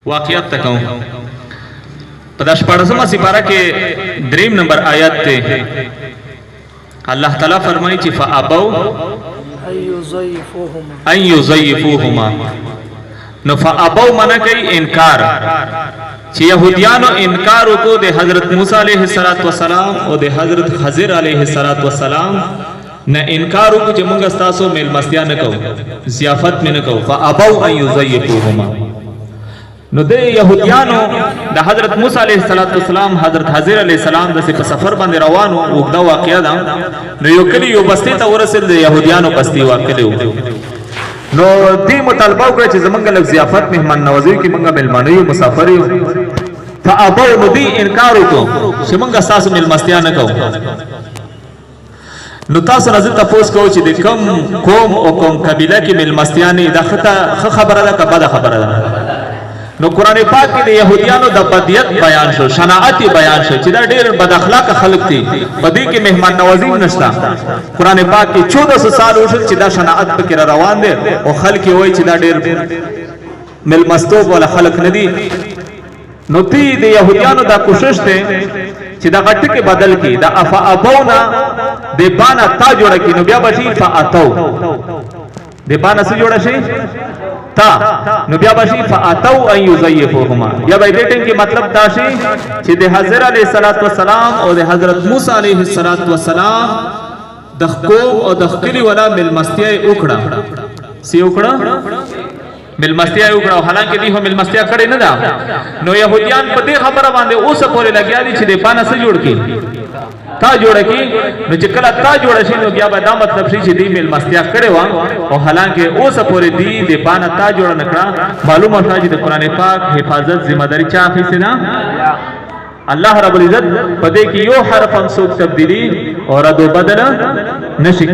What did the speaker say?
واقعیت تکاؤں پداش پڑھسمہ سپارہ کے دریم نمبر آیت تے اللہ تعالیٰ فرمائی چی فَأَبَوْ اَنْ يُضَيِّفُوهُمَا نو فَأَبَوْ منا کئی انکار چی یہودیانو انکارو کو دے حضرت موسیٰ علیہ السلام اور دے حضرت خضر علیہ السلام نہ انکارو کو چی منگستاسو میل مستیا نکو زیافت میں نکو فَأَبَوْ اَنْ يُضَيِّفُوهُمَا نو دے یہودیانو دا حضرت موسیٰ علیہ السلام حضرت حضر علیہ السلام دا سے سفر بند روانو اگدا واقعہ دا نو یو کلی یو بستی تا ورسل دے یہودیانو بستی واقعہ نو دی مطالبہ کرے چیز منگا لگ زیافت مہمان نوازی کی منگا ملمانیو مسافریو تا ابو نو دی انکارو کو چی منگا ساسو ملمستیانکو نو تاسو نظر تپوس کو چی دی کم قوم او کم قبیلہ کی ملمستیانی دا خبر دا کبا دا خبر دا نو قرآن پاک کی دے یہودیانو دا بدیت بیان شو شناعتی بیان شو چی دا دیر بد اخلاق خلق تھی بدی کی مہمان نوازی نشتا قرآن پاک کی 1400 سال اوشد چی دا شناعت پکر روان دے او خلقی ہوئی چی دا دیر ملمستوب والا خلق ندی نو تی دے یہودیانو دا کوشش دے چی دا غٹ کے بدل کی دا افا ابونا دے بانا تا جوڑا کی نو بیا بشی فا اتو دے بانا سے جوڑا شی تا نو بیا بشی فاتو ان یضیفوهما یا بھائی دیٹنگ کی مطلب داشی چی دے حضر علیہ السلام اور دے حضرت موسیٰ علیہ السلام دخکوب اور دخکلی والا ملمستیاء اکڑا سی اکڑا ملمستیاء اکڑا حالانکہ دی ہو ملمستیاء کڑے ندا نو یہودیان پا دے خبر باندے او سا پورے لگیا دی چی دے پانا سے جوڑ کی تا جوڑا کی نو چکلا تا جوڑا شی نو بیا با دا مطلب شی چی دی ملمستیاء کڑے وان اور حالانکہ او سا پورے دی دے پانا تا جوڑا نکڑا معلوم ہوتا جی دے قرآن پاک حفاظت ذمہ داری چاہی سے نا اللہ رب العزت پدے کی یو حرف انسوک تبدیلی اور ادو بدل نشک